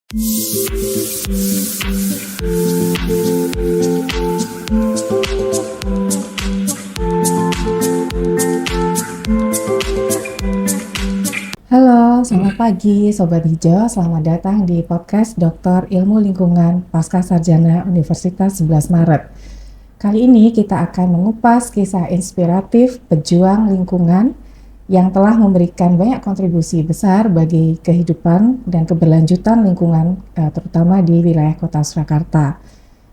Halo, selamat pagi Sobat Hijau. Selamat datang di podcast Doktor Ilmu Lingkungan Pasca Sarjana Universitas 11 Maret. Kali ini kita akan mengupas kisah inspiratif pejuang lingkungan yang telah memberikan banyak kontribusi besar bagi kehidupan dan keberlanjutan lingkungan, terutama di wilayah Kota Surakarta.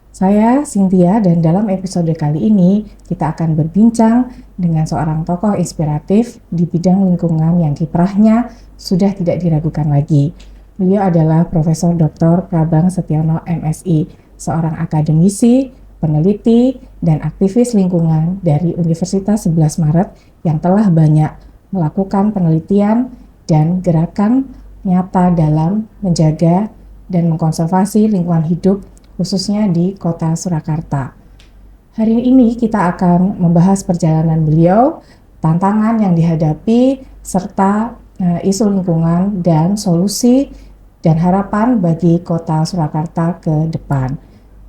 Saya Cynthia, dan dalam episode kali ini kita akan berbincang dengan seorang tokoh inspiratif di bidang lingkungan yang kiprahnya sudah tidak diragukan lagi. Beliau adalah Profesor Dr. Prabang Setiono MSI, seorang akademisi, peneliti, dan aktivis lingkungan dari Universitas 11 Maret yang telah banyak melakukan penelitian dan gerakan nyata dalam menjaga dan mengkonservasi lingkungan hidup khususnya di Kota Surakarta. Hari ini kita akan membahas perjalanan beliau, tantangan yang dihadapi, serta isu lingkungan dan solusi dan harapan bagi Kota Surakarta ke depan.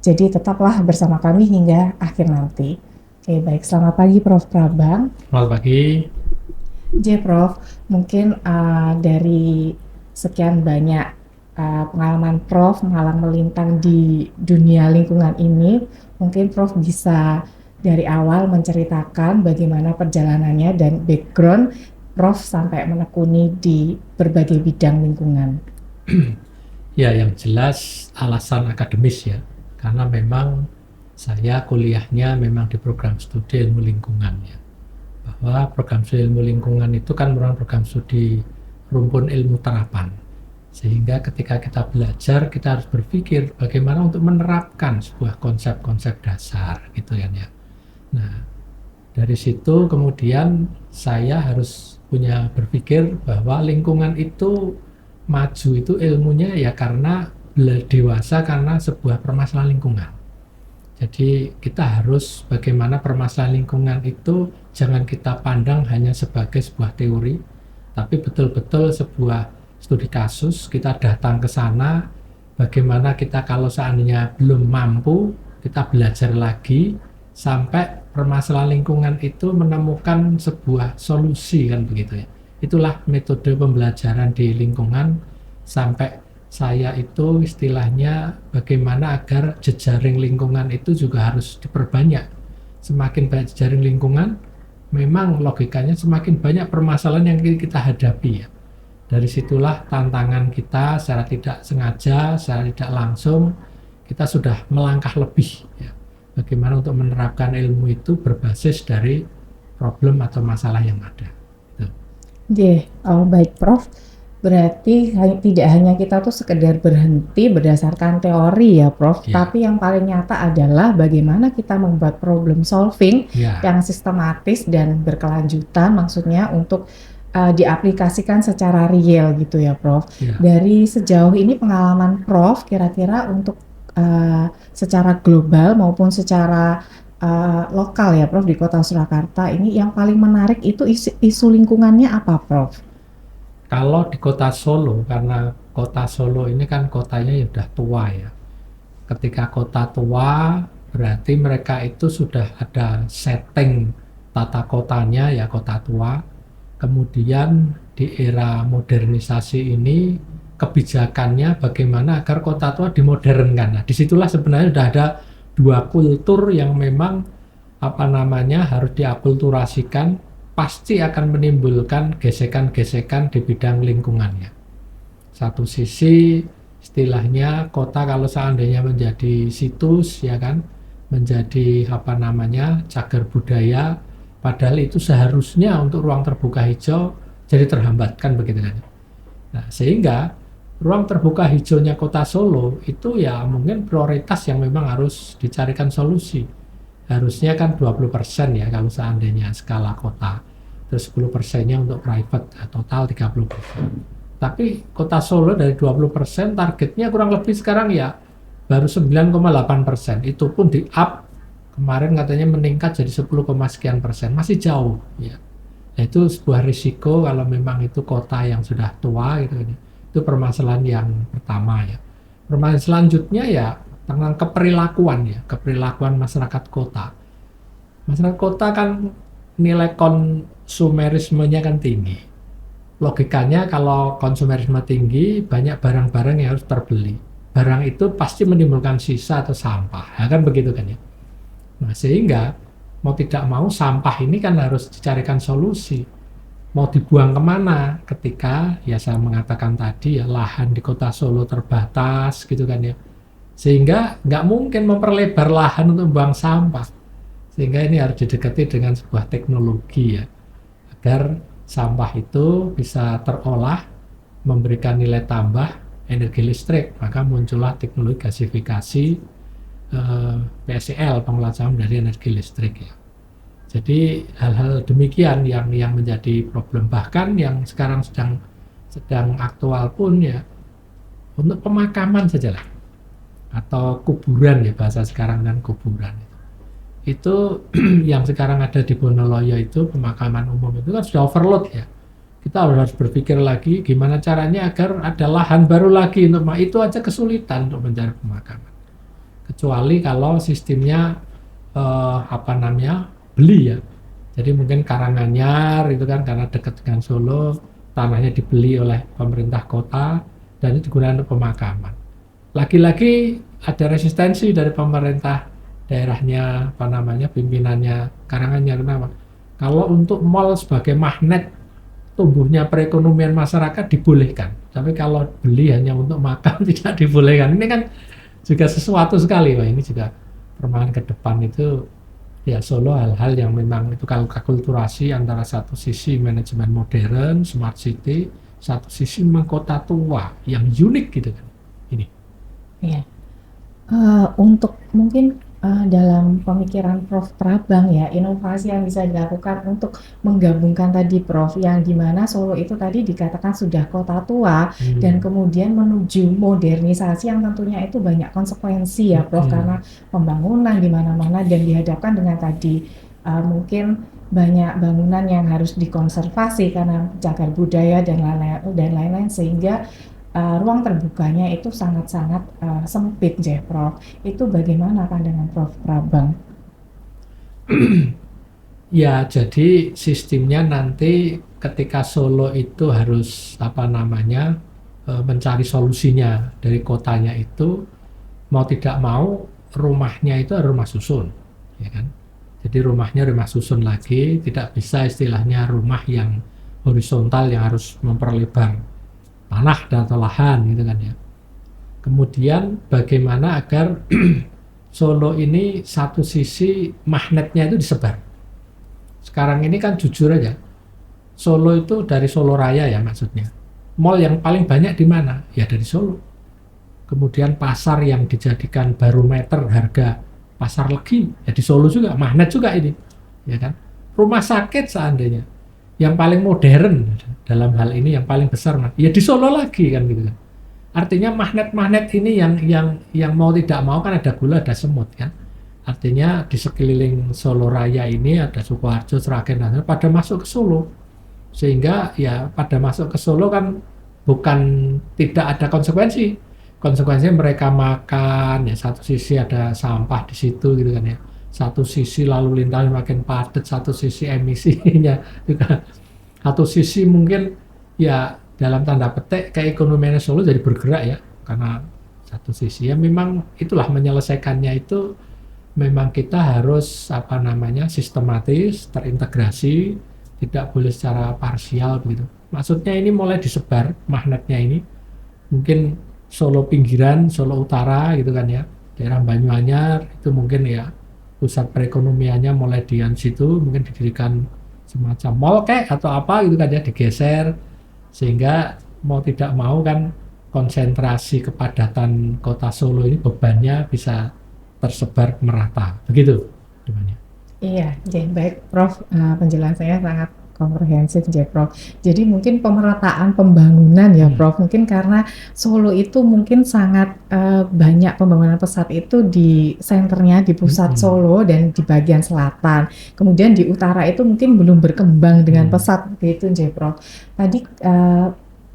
Jadi tetaplah bersama kami hingga akhir nanti. Oke, baik. Selamat pagi Prof. Prabang. Selamat pagi. Prof, mungkin dari sekian banyak pengalaman Prof malang melintang di dunia lingkungan ini, mungkin Prof bisa dari awal menceritakan bagaimana perjalanannya dan background Prof sampai menekuni di berbagai bidang lingkungan. Ya, yang jelas alasan akademis ya, karena memang saya kuliahnya memang di program studi ilmu lingkungan ya, bahwa program studi ilmu lingkungan itu kan merupakan program studi rumpun ilmu terapan. Sehingga ketika kita belajar, kita harus berpikir bagaimana untuk menerapkan sebuah konsep-konsep dasar gitu kan ya. Nah, dari situ kemudian saya harus punya berpikir bahwa lingkungan itu maju itu ilmunya ya karena dewasa karena sebuah permasalahan lingkungan. Jadi kita harus bagaimana permasalahan lingkungan itu jangan kita pandang hanya sebagai sebuah teori, tapi betul-betul sebuah studi kasus, kita datang ke sana, bagaimana kita kalau seandainya belum mampu, kita belajar lagi, sampai permasalahan lingkungan itu menemukan sebuah solusi kan begitu ya. Itulah metode pembelajaran di lingkungan, sampai saya itu istilahnya bagaimana agar jejaring lingkungan itu juga harus diperbanyak. Semakin banyak jejaring lingkungan, memang logikanya semakin banyak permasalahan yang kita hadapi ya. Dari situlah tantangan kita secara tidak sengaja, secara tidak langsung, kita sudah melangkah lebih ya. Bagaimana untuk menerapkan ilmu itu berbasis dari problem atau masalah yang ada. Baik Prof. Berarti tidak hanya kita tuh sekedar berhenti berdasarkan teori ya Prof, tapi yang paling nyata adalah bagaimana kita membuat problem solving yang sistematis dan berkelanjutan, maksudnya untuk diaplikasikan secara real gitu ya Prof. Dari sejauh ini pengalaman Prof kira-kira untuk secara global maupun secara lokal ya Prof di Kota Surakarta ini yang paling menarik itu isu lingkungannya apa Prof? Kalau di Kota Solo, karena Kota Solo ini kan kotanya sudah tua ya. Ketika kota tua berarti mereka itu sudah ada setting tata kotanya ya, kota tua. Kemudian di era modernisasi ini kebijakannya bagaimana agar kota tua dimodernkan. Nah, disitulah sebenarnya sudah ada dua kultur yang memang harus diakulturasikan, pasti akan menimbulkan gesekan-gesekan di bidang lingkungannya. Satu sisi istilahnya kota kalau seandainya menjadi situs ya kan, menjadi cagar budaya, padahal itu seharusnya untuk ruang terbuka hijau jadi terhambat kan begitu kan. Nah, sehingga ruang terbuka hijaunya Kota Solo itu ya mungkin prioritas yang memang harus dicarikan solusi. Harusnya kan 20% ya kalau seandainya skala kota. Terus 10%-nya untuk private, total 30%. Tapi Kota Solo dari 20% targetnya kurang lebih sekarang ya baru 9,8%. Itu pun di up kemarin katanya meningkat jadi 10, sekian persen, masih jauh ya. Nah, itu sebuah risiko kalau memang itu kota yang sudah tua gitu. Itu permasalahan yang pertama ya. Permasalahan selanjutnya ya tentang keperilakuan masyarakat kota. Masyarakat kota kan nilai konsumerismenya kan tinggi. Logikanya kalau konsumerisme tinggi, banyak barang-barang yang harus terbeli. Barang itu pasti menimbulkan sisa atau sampah, ya kan begitu kan ya. Nah sehingga mau tidak mau sampah ini kan harus dicarikan solusi. Mau dibuang kemana ketika ya saya mengatakan tadi ya lahan di kota Solo terbatas gitu kan ya. Sehingga nggak mungkin memperlebar lahan untuk buang sampah. Sehingga ini harus didekati dengan sebuah teknologi ya, agar sampah itu bisa terolah, memberikan nilai tambah energi listrik. Maka muncullah teknologi gasifikasi PSEL, pengolahan dari energi listrik ya. Jadi hal-hal demikian yang menjadi problem, bahkan yang sekarang sedang aktual pun ya untuk pemakaman saja lah, atau kuburan ya bahasa sekarang kan kuburan itu yang sekarang ada di Bonoloyo itu pemakaman umum itu kan sudah overload ya. Kita harus berpikir lagi gimana caranya agar ada lahan baru lagi untuk itu aja kesulitan untuk mencari pemakaman. Kecuali kalau sistemnya beli ya. Jadi mungkin Karanganyar itu kan karena dekat dengan Solo, tanahnya dibeli oleh pemerintah kota dan itu digunakan untuk pemakaman. Lagi-lagi ada resistensi dari pemerintah daerahnya, pimpinannya Karanganyar. Kenapa? Kalau untuk mal sebagai magnet tumbuhnya perekonomian masyarakat dibolehkan, tapi kalau beli hanya untuk makan tidak dibolehkan. Ini kan juga sesuatu sekali, Pak. Ini juga permainan ke depan itu ya Solo hal-hal yang memang itu kalau akulturasi antara satu sisi manajemen modern, smart city, satu sisi memang kota tua yang unik gitu kan. Ini. Iya. Untuk mungkin dalam pemikiran Prof. Prabang ya, inovasi yang bisa dilakukan untuk menggabungkan tadi Prof, yang dimana Solo itu tadi dikatakan sudah kota tua dan kemudian menuju modernisasi yang tentunya itu banyak konsekuensi ya Prof, karena pembangunan di mana-mana dan dihadapkan dengan tadi mungkin banyak bangunan yang harus dikonservasi karena cagar budaya dan lain-lain sehingga ruang terbukanya itu sangat-sangat sempit, Prof. Itu bagaimana pandangan Prof. Prabang? Ya, jadi sistemnya nanti ketika Solo itu harus mencari solusinya dari kotanya itu, mau tidak mau rumahnya itu harus rumah susun, ya kan? Jadi rumahnya rumah susun lagi, tidak bisa istilahnya rumah yang horizontal yang harus memperlebar tanah dan atau lahan gitu kan ya. Kemudian bagaimana agar Solo ini satu sisi magnetnya itu disebar. Sekarang ini kan jujur aja, Solo itu dari Solo Raya ya maksudnya. Mall yang paling banyak di mana? Ya dari Solo. Kemudian pasar yang dijadikan barometer harga pasar legi ya di Solo juga, magnet juga ini, ya kan. Rumah sakit seandainya yang paling modern dalam hal ini yang paling besar ya di Solo lagi kan gitu kan. Artinya magnet-magnet ini yang mau tidak mau kan ada gula ada semut kan. Artinya di sekeliling Solo Raya ini ada Sukoharjo, Sragen pada masuk ke Solo. Sehingga ya pada masuk ke Solo kan bukan tidak ada konsekuensi. Konsekuensinya mereka makan ya satu sisi ada sampah di situ gitu kan ya. Satu sisi lalu lintas makin padat, satu sisi emisinya juga, satu sisi mungkin ya dalam tanda petik keekonomian Solo jadi bergerak ya, karena satu sisi ya memang itulah menyelesaikannya itu memang kita harus sistematis, terintegrasi, tidak boleh secara parsial begitu. Maksudnya ini mulai disebar magnetnya ini, mungkin Solo pinggiran, Solo utara gitu kan ya, daerah Banyuanyar itu mungkin ya pusat perekonomiannya mulai di situ, mungkin didirikan semacam mall kayak atau apa gitu kan ya, digeser sehingga mau tidak mau kan konsentrasi kepadatan kota Solo ini bebannya bisa tersebar merata begitu temannya. Iya, baik Prof, penjelasannya sangat komprehensif Prof. Jadi mungkin pemerataan pembangunan ya Prof, mungkin karena Solo itu mungkin sangat banyak pembangunan pesat itu di senternya di pusat Solo dan di bagian selatan. Kemudian di utara itu mungkin belum berkembang dengan pesat gitu Prof. Tadi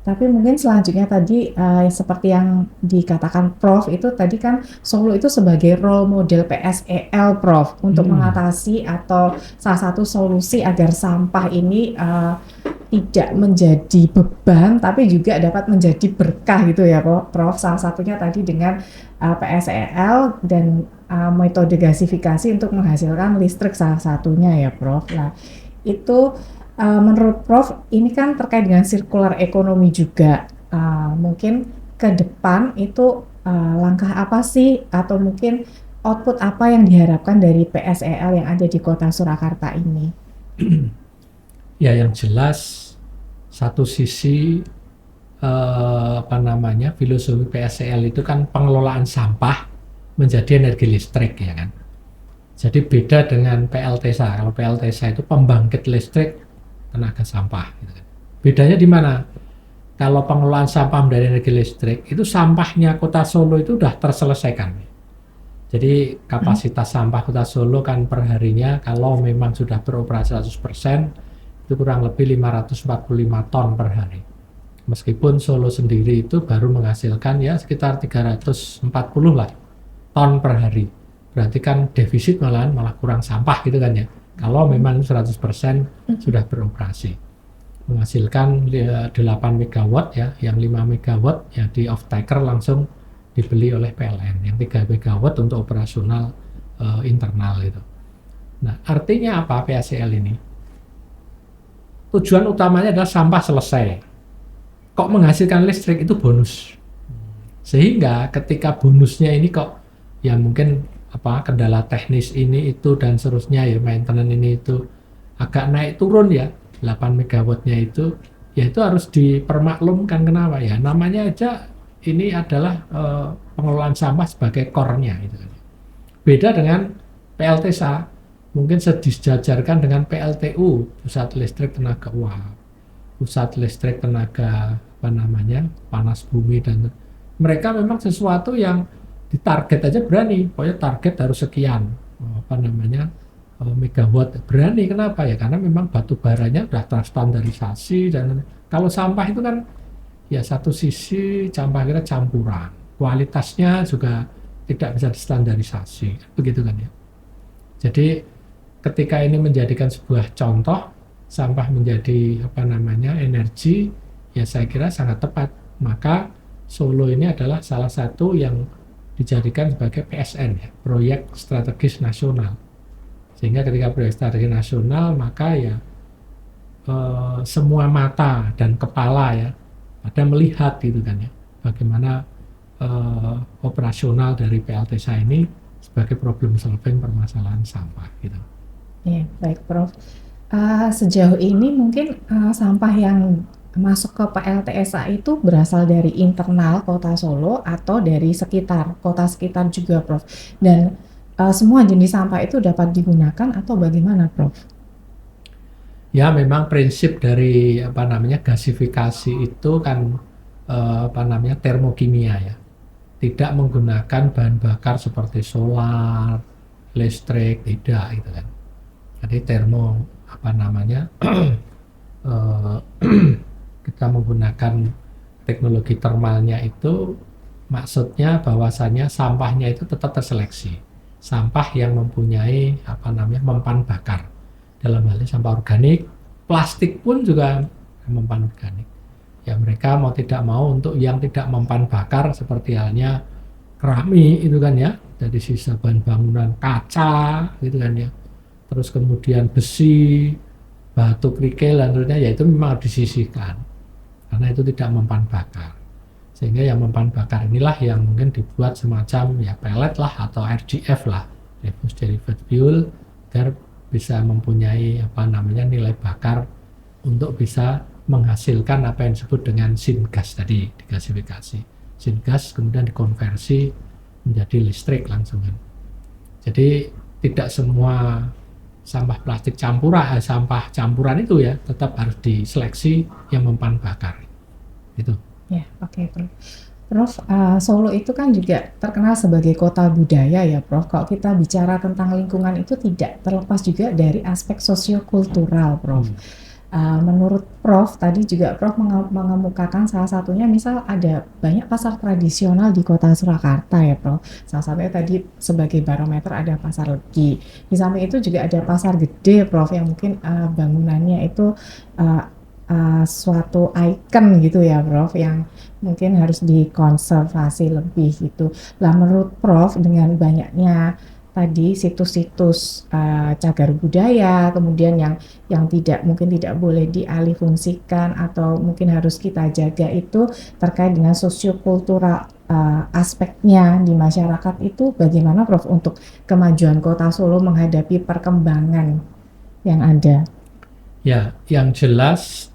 Tapi mungkin selanjutnya tadi seperti yang dikatakan Prof itu tadi kan Solo itu sebagai role model PSEL Prof untuk mengatasi atau salah satu solusi agar sampah ini tidak menjadi beban tapi juga dapat menjadi berkah gitu ya Prof. Salah satunya tadi dengan PSEL dan metode gasifikasi untuk menghasilkan listrik salah satunya ya Prof. Nah itu menurut Prof, ini kan terkait dengan circular ekonomi juga. Mungkin ke depan itu langkah apa sih atau mungkin output apa yang diharapkan dari PSEL yang ada di Kota Surakarta ini? Ya, yang jelas satu sisi filosofi PSEL itu kan pengelolaan sampah menjadi energi listrik ya kan. Jadi beda dengan PLTSA. Kalau PLTSA itu pembangkit listrik tenaga sampah gitu kan. Bedanya di mana? Kalau pengelolaan sampah dari energi listrik itu sampahnya Kota Solo itu sudah terselesaikan. Jadi kapasitas sampah Kota Solo kan per harinya kalau memang sudah beroperasi 100% itu kurang lebih 545 ton per hari. Meskipun Solo sendiri itu baru menghasilkan ya sekitar 340 lah ton per hari. Berarti kan defisit malah kurang sampah gitu kan ya. Kalau memang 100% sudah beroperasi, menghasilkan 8 megawatt ya, yang 5 megawatt ya di off-taker langsung dibeli oleh PLN, yang 3 megawatt untuk operasional internal itu. Nah, artinya apa PSEL ini? Tujuan utamanya adalah sampah selesai. Kok menghasilkan listrik itu bonus. Sehingga ketika bonusnya ini kok ya mungkin kendala teknis ini itu dan seterusnya ya, maintenance ini itu agak naik turun ya 8 megawattnya itu ya itu harus dipermaklumkan. Kenapa ya, namanya aja ini adalah pengelolaan sampah sebagai core-nya gitu. Beda dengan PLTSA, mungkin disejajarkan dengan PLTU, pusat listrik tenaga uap, pusat listrik tenaga panas bumi, dan mereka memang sesuatu yang ditarget aja berani, pokoknya target harus sekian megawatt, berani. Kenapa ya, karena memang batu baranya sudah terstandarisasi. Dan kalau sampah itu kan ya satu sisi sampah kita campuran, kualitasnya juga tidak bisa distandarisasi begitu kan ya. Jadi ketika ini menjadikan sebuah contoh sampah menjadi energi, ya saya kira sangat tepat. Maka Solo ini adalah salah satu yang dijadikan sebagai PSN ya, proyek strategis nasional. Sehingga ketika proyek strategis nasional, maka ya semua mata dan kepala ya pada melihat gitu kan ya, bagaimana operasional dari PLTSA ini sebagai problem solving permasalahan sampah gitu. Ya, baik Prof. Sejauh ini mungkin sampah yang masuk ke PLTSA itu berasal dari internal Kota Solo atau dari kota sekitar juga Prof. Dan semua jenis sampah itu dapat digunakan atau bagaimana Prof? Ya, memang prinsip dari gasifikasi itu kan termokimia ya. Tidak menggunakan bahan bakar seperti solar, listrik, tidak gitu kan. Jadi kita menggunakan teknologi termalnya itu maksudnya bahwasannya sampahnya itu tetap terseleksi. Sampah yang mempunyai mempan bakar. Dalam hal ini sampah organik, plastik pun juga mempan organik. Ya mereka mau tidak mau untuk yang tidak mempan bakar seperti halnya keramik itu kan ya, dari sisa bahan bangunan, kaca gitu kan ya. Terus kemudian besi, batu kerikil dan sebagainya, ya itu memang harus disisihkan karena itu tidak mempan bakar. Sehingga yang mempan bakar inilah yang mungkin dibuat semacam ya pellet lah atau RDF lah, reduced derived fuel, agar bisa mempunyai nilai bakar untuk bisa menghasilkan apa yang disebut dengan syngas tadi, digasifikasi. Syngas kemudian dikonversi menjadi listrik langsungan. Jadi tidak semua sampah plastik sampah campuran itu ya tetap harus diseleksi yang mempan bakar. Itu. Ya, oke, Prof. Prof, Solo itu kan juga terkenal sebagai kota budaya ya, Prof. Kalau kita bicara tentang lingkungan itu tidak terlepas juga dari aspek sosiokultural, Prof. Menurut Prof, tadi juga Prof mengemukakan salah satunya misal ada banyak pasar tradisional di kota Surakarta ya Prof. Salah satunya tadi sebagai barometer ada pasar Legi. Di samping itu juga ada pasar gede Prof yang mungkin bangunannya itu uh, suatu ikon gitu ya Prof yang mungkin harus dikonservasi lebih gitu. Lah menurut Prof dengan banyaknya tadi situs-situs cagar budaya, kemudian yang tidak mungkin tidak boleh dialihfungsikan atau mungkin harus kita jaga itu terkait dengan sosiokultural aspeknya di masyarakat itu bagaimana Prof untuk kemajuan Kota Solo menghadapi perkembangan yang ada? Ya, yang jelas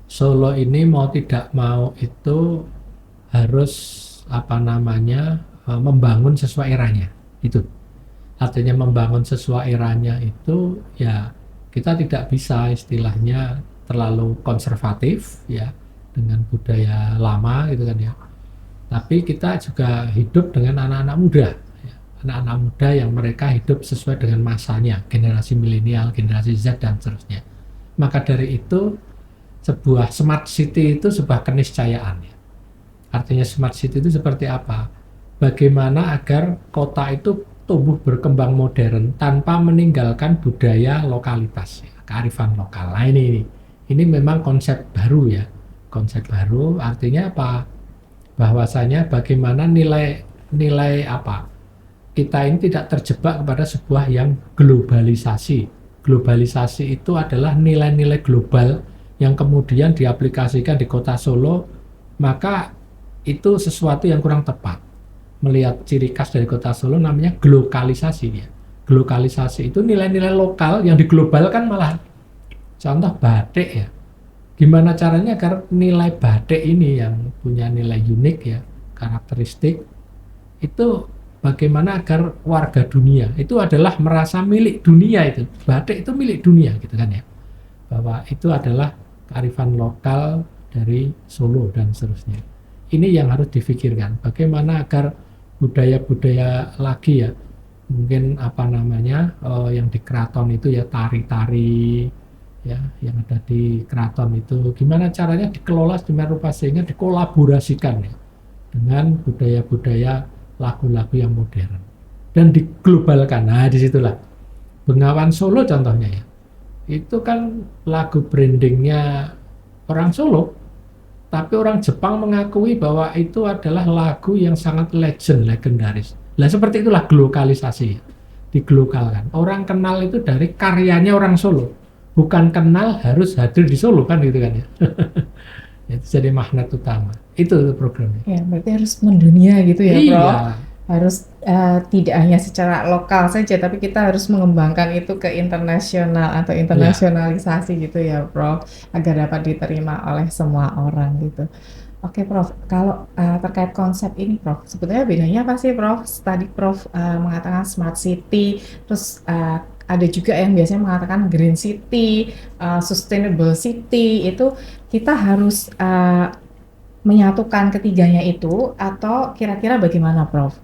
Solo ini mau tidak mau itu harus membangun sesuai eranya. Itu artinya membangun sesuai eranya itu ya kita tidak bisa istilahnya terlalu konservatif ya dengan budaya lama gitu kan ya. Tapi kita juga hidup dengan anak-anak muda ya. Anak-anak muda yang mereka hidup sesuai dengan masanya, generasi milenial, generasi Z dan seterusnya. Maka dari itu sebuah smart city itu sebuah keniscayaan ya. Artinya smart city itu seperti apa? Bagaimana agar kota itu tumbuh berkembang modern tanpa meninggalkan budaya lokalitas ya, kearifan lokal. Nah ini memang konsep baru ya. Konsep baru artinya apa? Bahwasanya bagaimana nilai kita ini tidak terjebak kepada sebuah yang globalisasi. Globalisasi itu adalah nilai-nilai global yang kemudian diaplikasikan di kota Solo, maka itu sesuatu yang kurang tepat. Melihat ciri khas dari kota Solo namanya glokalisasi ya. Glokalisasi itu nilai-nilai lokal yang diglobalkan malah. Contoh batik ya. Gimana caranya agar nilai batik ini yang punya nilai unik ya, karakteristik, itu bagaimana agar warga dunia itu adalah merasa milik dunia itu. Batik itu milik dunia gitu kan ya. Bahwa itu adalah kearifan lokal dari Solo dan seterusnya. Ini yang harus difikirkan. Bagaimana agar budaya-budaya lagi ya, mungkin yang di keraton itu ya tari-tari ya yang ada di keraton itu gimana caranya dikelola sedemikian rupa sehingga dikolaborasikan ya dengan budaya-budaya lagu-lagu yang modern dan diglobalkan. Nah disitulah Bengawan Solo contohnya ya, itu kan lagu brandingnya orang Solo, tapi orang Jepang mengakui bahwa itu adalah lagu yang sangat legendaris. Nah seperti itulah glokalisasi, diglokalkan. Orang kenal itu dari karyanya orang Solo, bukan kenal harus hadir di Solo kan gitu kan ya. Itu jadi magnet utama. Itu programnya. Ya, berarti harus mendunia gitu ya, Iya. Prof. Harus tidak hanya secara lokal saja, tapi kita harus mengembangkan itu ke internasional atau internasionalisasi gitu ya, Prof, agar dapat diterima oleh semua orang gitu. Oke, Prof. Kalau terkait konsep ini, Prof, sebetulnya bedanya apa sih, Prof? Tadi Prof mengatakan smart city, terus ada juga yang biasanya mengatakan green city, sustainable city. Itu kita harus menyatukan ketiganya itu atau kira-kira bagaimana, Prof?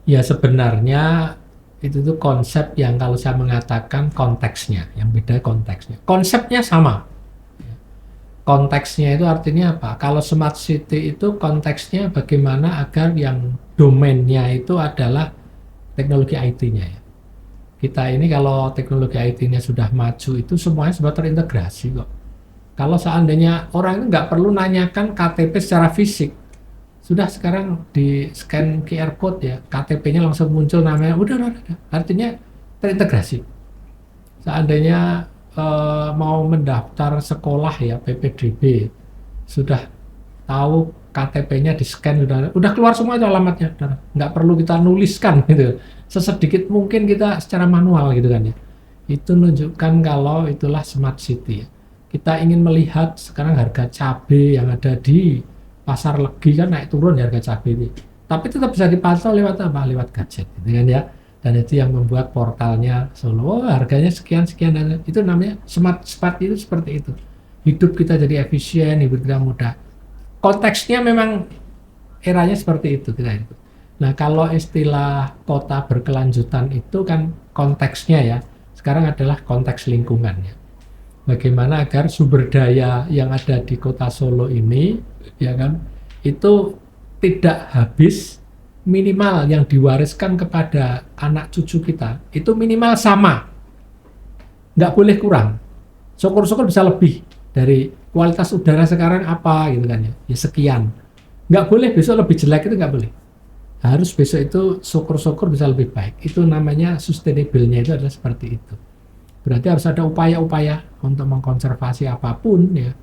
Ya sebenarnya itu tuh konsep yang kalau saya mengatakan konteksnya, yang beda konteksnya. Konsepnya sama. Konteksnya itu artinya apa? Kalau smart city itu konteksnya bagaimana agar yang domainnya itu adalah teknologi IT-nya ya. Kita ini kalau teknologi IT-nya sudah maju itu semuanya sudah terintegrasi kok. Kalau seandainya orang itu nggak perlu nanyakan KTP secara fisik, sudah sekarang di scan QR code ya, KTP-nya langsung muncul namanya, udah. Artinya terintegrasi. Seandainya mau mendaftar sekolah ya PPDB, sudah tahu KTP-nya di scan, udah keluar semua itu alamatnya, nggak perlu kita nuliskan gitu, sesedikit mungkin kita secara manual gitu kan ya. Itu menunjukkan kalau itulah smart city ya. Kita ingin melihat sekarang harga cabai yang ada di pasar Legi kan naik turun ya harga cabai ini, tapi tetap bisa dipantau lewat apa? Lewat gadget gitu kan ya. Dan itu yang membuat portalnya Solo, harganya sekian dan itu namanya smart itu seperti itu. Hidup kita jadi efisien, hidup kita mudah. Konteksnya memang eranya seperti itu kita itu. Nah kalau istilah kota berkelanjutan itu kan konteksnya ya sekarang adalah konteks lingkungan ya. bagaimana agar sumber daya yang ada di Kota Solo ini, ya kan, itu tidak habis, minimal yang diwariskan kepada anak cucu kita itu minimal sama, nggak boleh kurang. Syukur-syukur bisa lebih dari kualitas udara sekarang apa gitu kan ya, ya sekian. Nggak boleh besok lebih jelek, itu nggak boleh. Harus besok itu syukur-syukur bisa lebih baik. Itu namanya sustainable-nya itu adalah seperti itu. Berarti harus ada upaya-upaya untuk mengkonservasi apapun ya,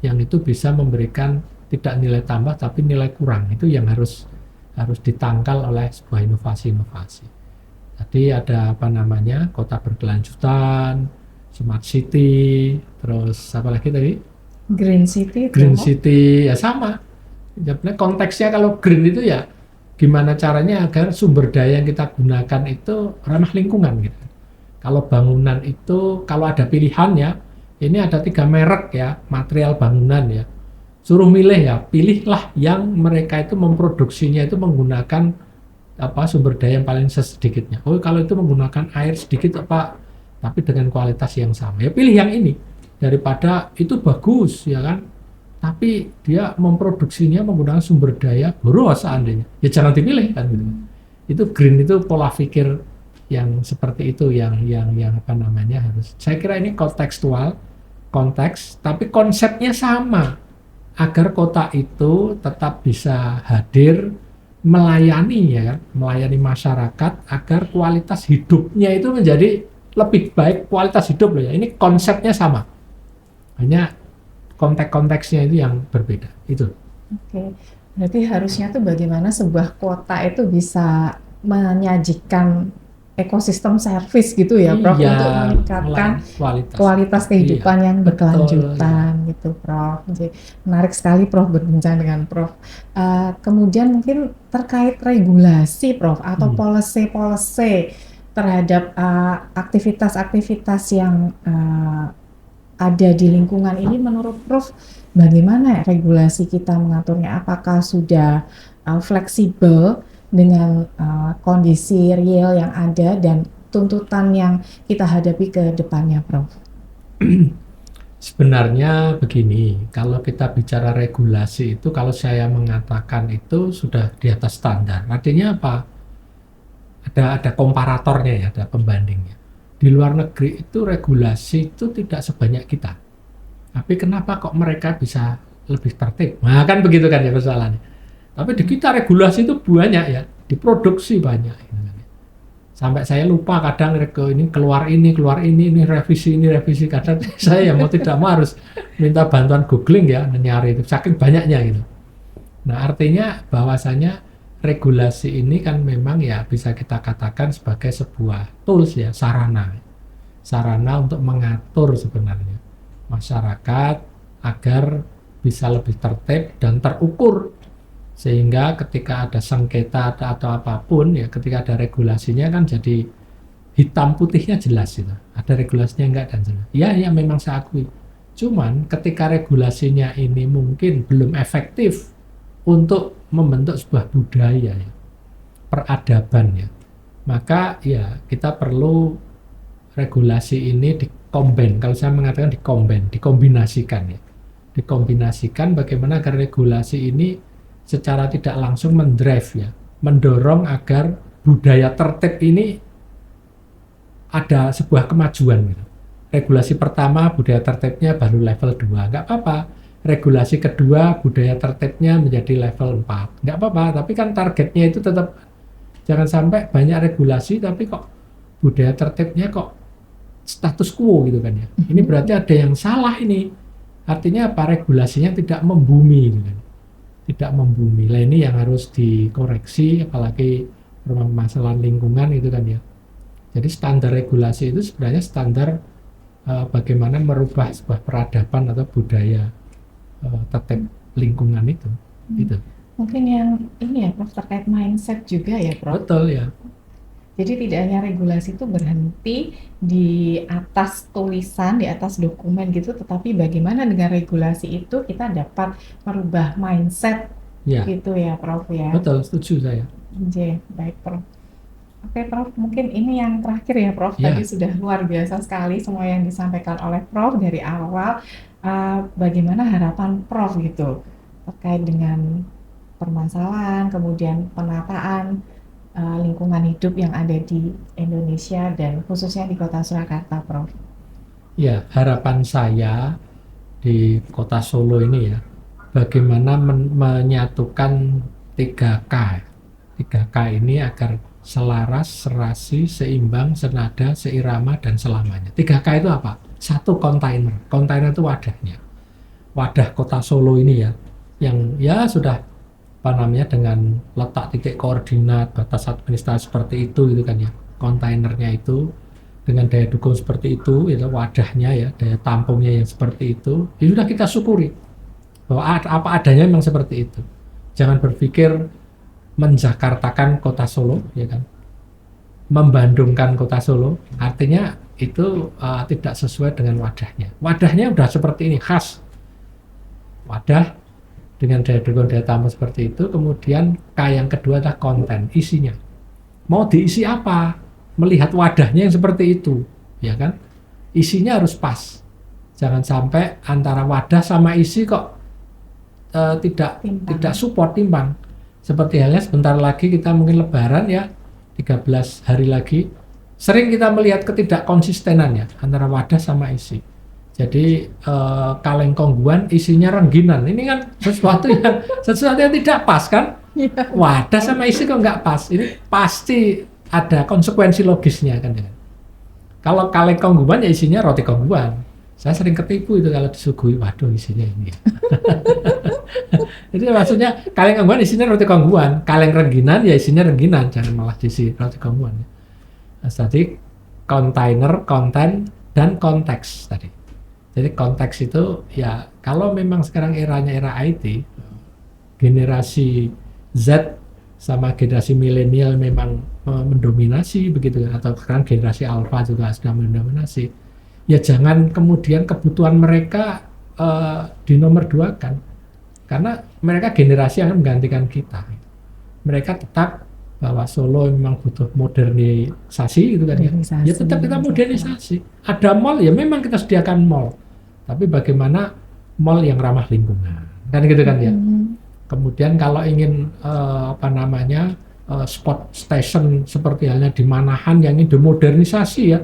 yang itu bisa memberikan tidak nilai tambah tapi nilai kurang. Itu yang harus ditangkal oleh sebuah inovasi-inovasi. Tadi ada apa namanya, kota berkelanjutan, smart city, terus apa lagi tadi? Green City, Green City, ya sama. Sebenarnya konteksnya kalau green itu ya gimana caranya agar sumber daya yang kita gunakan itu ramah lingkungan gitu. Kalau bangunan itu, kalau ada pilihannya, ini ada 3 merek ya, material bangunan ya. Suruh milih ya, pilihlah yang mereka itu memproduksinya itu menggunakan apa sumber daya yang paling sedikitnya. Oh, kalau itu menggunakan air sedikit apa, tapi dengan kualitas yang sama. Ya pilih yang ini daripada itu bagus ya kan. Tapi dia memproduksinya menggunakan sumber daya boros seandainya. Ya jangan dipilih kan gitu. Itu green, itu pola pikir yang seperti itu yang apa namanya harus. Saya kira ini kontekstual, konteks, tapi konsepnya sama. Agar kota itu tetap bisa hadir melayani ya kan, melayani masyarakat agar kualitas hidupnya itu menjadi lebih baik, kualitas hidup loh ya. Ini konsepnya sama. Hanya konteks-konteksnya itu yang berbeda. Itu. Oke. Berarti harusnya tuh bagaimana sebuah kota itu bisa menyajikan ekosistem service gitu ya, Prof, Iya, untuk meningkatkan kualitas kehidupan yang berkelanjutan gitu, Prof. Jadi, menarik sekali, Prof, berbincang dengan Prof. Kemudian mungkin terkait regulasi, Prof, atau policy terhadap aktivitas-aktivitas yang ada di lingkungan ini, menurut Prof, bagaimana regulasi kita mengaturnya? Apakah sudah fleksibel dengan kondisi real yang ada dan tuntutan yang kita hadapi ke depannya, Prof? Sebenarnya begini, kalau kita bicara regulasi itu, kalau saya mengatakan itu sudah di atas standar. Artinya apa? Ada komparatornya ya, ada pembandingnya. Di luar negeri itu regulasi itu tidak sebanyak kita. Tapi kenapa kok mereka bisa lebih tertib? Nah kan begitu kan ya persoalannya. Tapi di kita regulasi itu banyak ya, diproduksi banyak. Sampai saya lupa kadang ini keluar ini revisi. Kadang saya mau tidak mau harus minta bantuan googling ya, nyari itu, saking banyaknya gitu. Nah artinya bahwasanya regulasi ini kan memang ya bisa kita katakan sebagai sebuah tools ya, sarana untuk mengatur sebenarnya masyarakat agar bisa lebih tertib dan terukur, sehingga ketika ada sengketa atau apapun ya, ketika ada regulasinya kan jadi hitam putihnya jelas itu, ada regulasinya enggak dan jelas. Ya memang saya akui, cuman ketika regulasinya ini mungkin belum efektif untuk membentuk sebuah budaya ya, peradaban ya, maka ya kita perlu regulasi ini dikombin. Kalau saya mengatakan dikombinasikan ya, dikombinasikan bagaimana agar regulasi ini secara tidak langsung mendrive ya, mendorong agar budaya tertib ini ada sebuah kemajuan gitu. Regulasi pertama budaya tertibnya baru level 2, nggak apa-apa. Regulasi kedua budaya tertibnya menjadi level 4, nggak apa-apa, tapi kan targetnya itu tetap jangan sampai banyak regulasi tapi kok budaya tertibnya kok status quo gitu kan ya. Ini berarti ada yang salah ini. Artinya apa? Regulasinya tidak membumi gitu kan. Tidak membumi. Lah ini yang harus dikoreksi, apalagi permasalahan lingkungan itu kan ya. Jadi standar regulasi itu sebenarnya standar bagaimana merubah sebuah peradaban atau budaya tertib lingkungan itu. Itu. Mungkin yang ini ya, Prof, terkait mindset juga ya, Prof. Betul ya. Jadi tidak hanya regulasi itu berhenti di atas tulisan, di atas dokumen gitu, tetapi bagaimana dengan regulasi itu kita dapat merubah mindset Ya. gitu ya, Prof ya. Betul, setuju saya. Oke, baik, Prof. Oke Prof, mungkin ini yang terakhir ya Prof. Ya, Tadi sudah luar biasa sekali semua yang disampaikan oleh Prof dari awal. Bagaimana harapan Prof gitu terkait dengan permasalahan, kemudian penataan lingkungan hidup yang ada di Indonesia dan khususnya di Kota Surakarta, Prof. ya, harapan saya di kota Solo ini ya, bagaimana menyatukan 3K. 3K ini agar selaras, serasi, seimbang, senada, seirama, dan selamanya. 3K itu apa? Satu, kontainer. Kontainer itu wadahnya. Wadah kota Solo ini ya, yang ya sudah apa namanya, dengan letak titik koordinat, batas administrasi seperti itu gitu kan ya. Kontainernya itu dengan daya dukung seperti itu wadahnya ya, daya tampungnya yang seperti itu, ya sudah kita syukuri bahwa apa adanya memang seperti itu. Jangan berpikir menjakartakan kota Solo, ya kan, membandungkan kota Solo, artinya itu tidak sesuai dengan wadahnya. Wadahnya udah seperti ini, khas wadah dengan daya dukung daya tampung seperti itu. Kemudian K yang kedua adalah konten, isinya. Mau diisi apa? Melihat wadahnya yang seperti itu, ya kan? Isinya harus pas. Jangan sampai antara wadah sama isi kok tidak support, timbang. Seperti halnya sebentar lagi kita mungkin lebaran ya, 13 hari lagi. Sering kita melihat ketidakkonsistenannya antara wadah sama isi. Jadi kaleng kongguan isinya rengginan. Ini kan sesuatu yang tidak pas kan? Wadah sama isi kok nggak pas. Ini pasti ada konsekuensi logisnya kan. Kalau kaleng kongguan ya isinya roti kongguan. Saya sering ketipu itu kalau disuguhi, waduh isinya ini. Jadi maksudnya kaleng kongguan isinya roti kongguan, kaleng rengginan ya isinya rengginan, jangan malah diisi roti kongguan. Nah, tadi kontainer, konten, dan konteks tadi. Jadi konteks itu ya kalau memang sekarang eranya era IT, generasi Z sama generasi milenial memang mendominasi begitu, atau sekarang generasi alpha juga sudah mendominasi. Ya jangan kemudian kebutuhan mereka dinomor duakan, karena mereka generasi yang akan menggantikan kita. Mereka tetap bahwa Solo memang butuh modernisasi gitu kan ya. Ya tetap kita modernisasi. Ada mall ya memang kita sediakan mall. Tapi bagaimana mall yang ramah lingkungan. Kan gitu kan ya. Kemudian kalau ingin spot station seperti halnya di Manahan yang ingin dimodernisasi ya.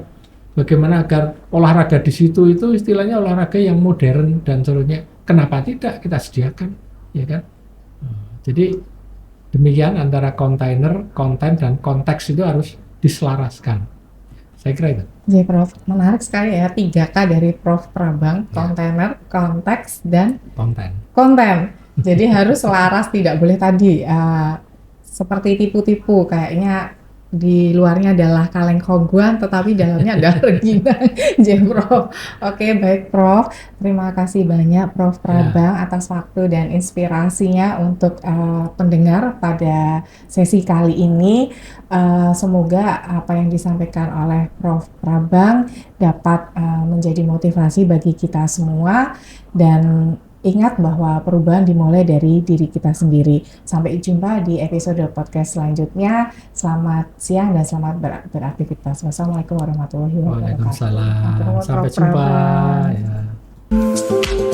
Bagaimana agar olahraga di situ itu istilahnya olahraga yang modern dan seterusnya. Kenapa tidak kita sediakan, ya kan? Jadi demikian antara kontainer, konten, dan konteks itu harus diselaraskan. Saya kira itu. Jadi Prof, menarik sekali ya 3K dari Prof Prabang, kontainer, konteks, dan konten. Jadi harus selaras, tidak boleh tadi seperti tipu-tipu kayaknya di luarnya adalah kaleng kongguan tetapi dalamnya adalah rengginang. Jadi Prof. Oke, baik Prof. Terima kasih banyak Prof Prabang atas waktu dan inspirasinya untuk pendengar pada sesi kali ini. Semoga apa yang disampaikan oleh Prof Prabang dapat menjadi motivasi bagi kita semua, dan ingat bahwa perubahan dimulai dari diri kita sendiri. Sampai jumpa di episode podcast selanjutnya. Selamat siang dan selamat beraktivitas. Wassalamualaikum warahmatullahi wabarakatuh. Waalaikumsalam. Sampai jumpa. Ya.